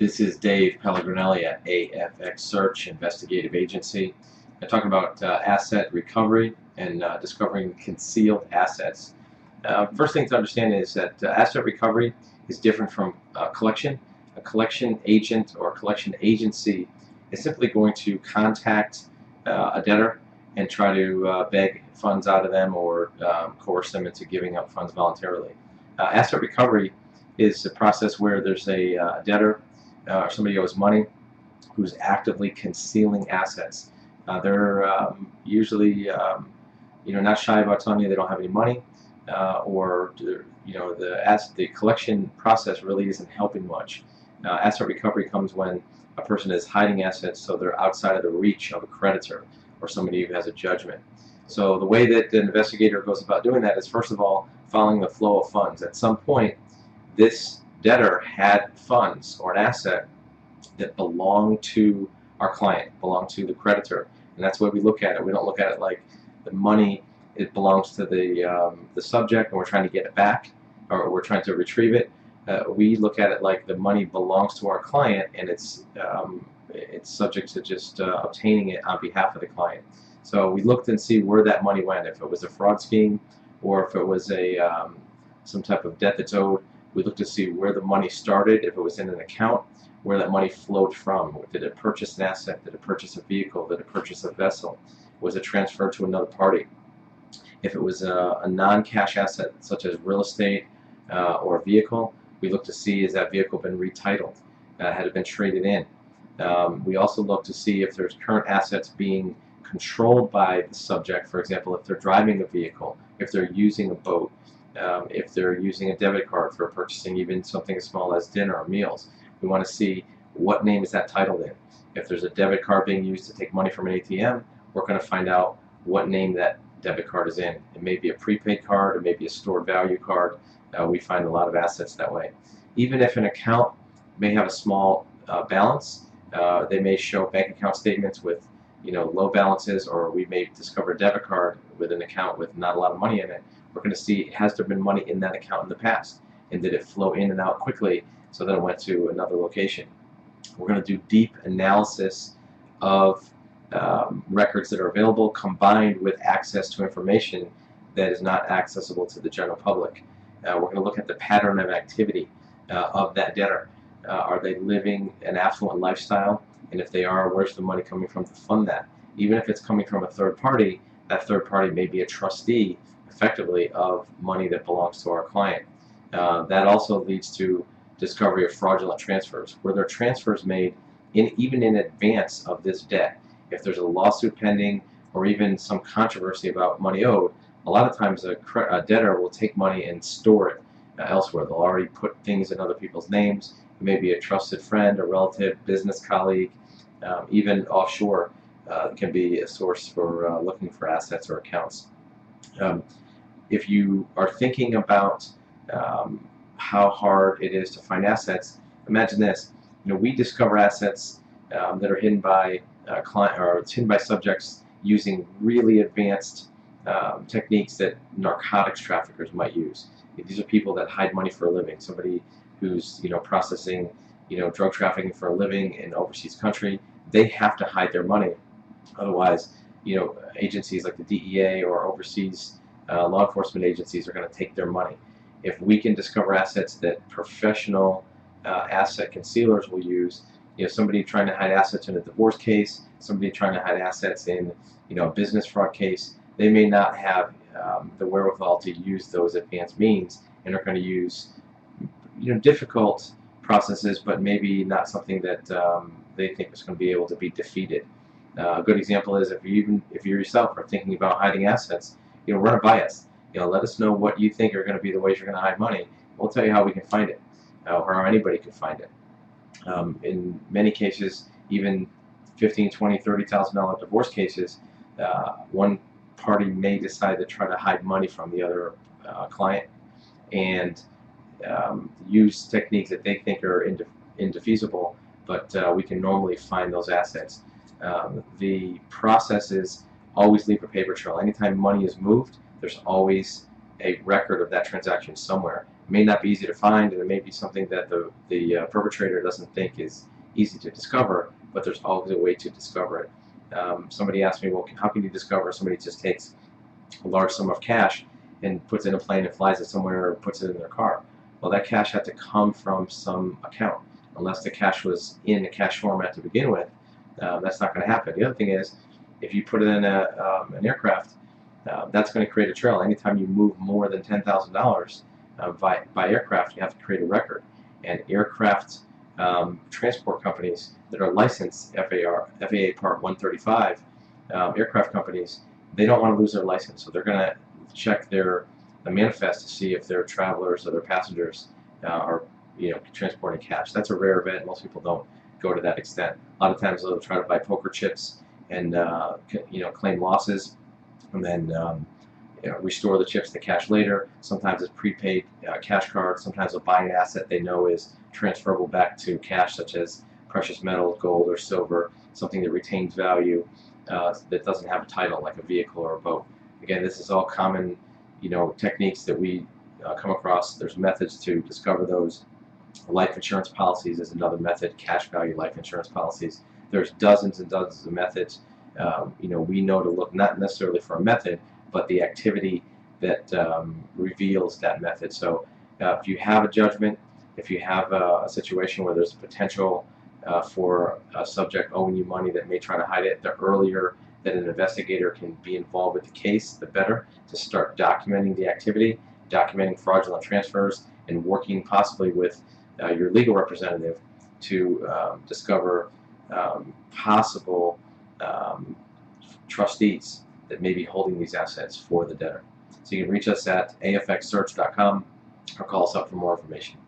This is Dave Pellegrinelli at AFX Search, Investigative Agency. I'm talking about asset recovery and discovering concealed assets. First thing to understand is that asset recovery is different from collection. A collection agent or a collection agency is simply going to contact a debtor and try to beg funds out of them or coerce them into giving up funds voluntarily. Asset recovery is a process where there's a debtor or somebody owes money who's actively concealing assets. They're usually not shy about telling you they don't have any money, or the collection process really isn't helping much. Asset recovery comes when a person is hiding assets so they're outside of the reach of a creditor or somebody who has a judgment. So the way that the investigator goes about doing that is, first of all, following the flow of funds. At some point, this debtor had funds or an asset that belonged to our client, belonged to the creditor, and that's the way we look at it. We don't look at it like the money, it belongs to the subject and we're trying to get it back, or we're trying to retrieve it. We look at it like the money belongs to our client and it's subject to just obtaining it on behalf of the client. So we looked and see where that money went, if it was a fraud scheme or if it was some type of debt that's owed. We looked to see where the money started, if it was in an account, where that money flowed from. Did it purchase an asset? Did it purchase a vehicle? Did it purchase a vessel? Was it transferred to another party? If it was a non-cash asset such as real estate or a vehicle, we look to see, has that vehicle been retitled? Had it been traded in? We also look to see if there's current assets being controlled by the subject. For example, if they're driving a vehicle, if they're using a boat, if they're using a debit card for purchasing even something as small as dinner or meals. We want to see what name is that titled in. If there's a debit card being used to take money from an ATM, we're going to find out what name that debit card is in. It may be a prepaid card, it may be a stored value card. We find a lot of assets that way. Even if an account may have a small balance, they may show bank account statements with low balances, or we may discover a debit card with an account with not a lot of money in it. We're going to see, has there been money in that account in the past, and did it flow in and out quickly so that it went to another location. We're going to do deep analysis of records that are available, combined with access to information that is not accessible to the general public. We're going to look at the pattern of activity of that debtor. Are they living an affluent lifestyle? And if they are, where's the money coming from to fund that? Even if it's coming from a third party, that third party may be a trustee, effectively, of money that belongs to our client. That also leads to discovery of fraudulent transfers. Were there transfers made even in advance of this debt? If there's a lawsuit pending or even some controversy about money owed, a lot of times a debtor will take money and store it elsewhere. They'll already put things in other people's names. It may be a trusted friend, a relative, business colleague, even offshore can be a source for looking for assets or accounts. If you are thinking about how hard it is to find assets, imagine this. We discover assets that are hidden by hidden by subjects using really advanced techniques that narcotics traffickers might use. These are people that hide money for a living. Somebody who's processing drug trafficking for a living in an overseas country, they have to hide their money. Otherwise, agencies like the DEA or overseas law enforcement agencies are going to take their money. If we can discover assets that professional asset concealers will use, somebody trying to hide assets in a divorce case, somebody trying to hide assets in a business fraud case, they may not have the wherewithal to use those advanced means, and are going to use difficult processes, but maybe not something that they think is going to be able to be defeated. A good example is if you yourself are thinking about hiding assets, run it by us. Let us know what you think are going to be the ways you're going to hide money. We'll tell you how we can find it, or how anybody can find it. In many cases, even $15,000, $20,000, $30,000 divorce cases, one party may decide to try to hide money from the other client and use techniques that they think are indefeasible, but we can normally find those assets. The process is always leave a paper trail. Anytime money is moved, there's always a record of that transaction somewhere. may not be easy to find, and it may be something that the perpetrator doesn't think is easy to discover, but there's always a way to discover it. Somebody asked me, well, how can you discover somebody just takes a large sum of cash and puts it in a plane and flies it somewhere or puts it in their car? Well, that cash had to come from some account. Unless the cash was in a cash format to begin with, that's not going to happen. The other thing is, if you put it in an aircraft, that's going to create a trail. Anytime you move more than $10,000 by aircraft, you have to create a record. And aircraft transport companies that are licensed FAA Part 135, aircraft companies, they don't want to lose their license, so they're going to check the manifest to see if their travelers or their passengers are transporting cash. That's a rare event. Most people don't go to that extent. A lot of times they'll try to buy poker chips and claim losses, and then restore the chips to cash later. Sometimes it's prepaid cash cards. Sometimes they'll buy an asset they know is transferable back to cash, such as precious metals, gold or silver, something that retains value that doesn't have a title, like a vehicle or a boat. Again, this is all common techniques that we come across. There's methods to discover those. Life insurance policies is another method, cash value life insurance policies. There's dozens and dozens of methods. We know to look not necessarily for a method, but the activity that reveals that method. So if you have a judgment, if you have a situation where there's potential for a subject owing you money that may try to hide it, the earlier that an investigator can be involved with the case, the better, to start documenting the activity, documenting fraudulent transfers, and working possibly with your legal representative to discover possible trustees that may be holding these assets for the debtor. So you can reach us at afxsearch.com or call us up for more information.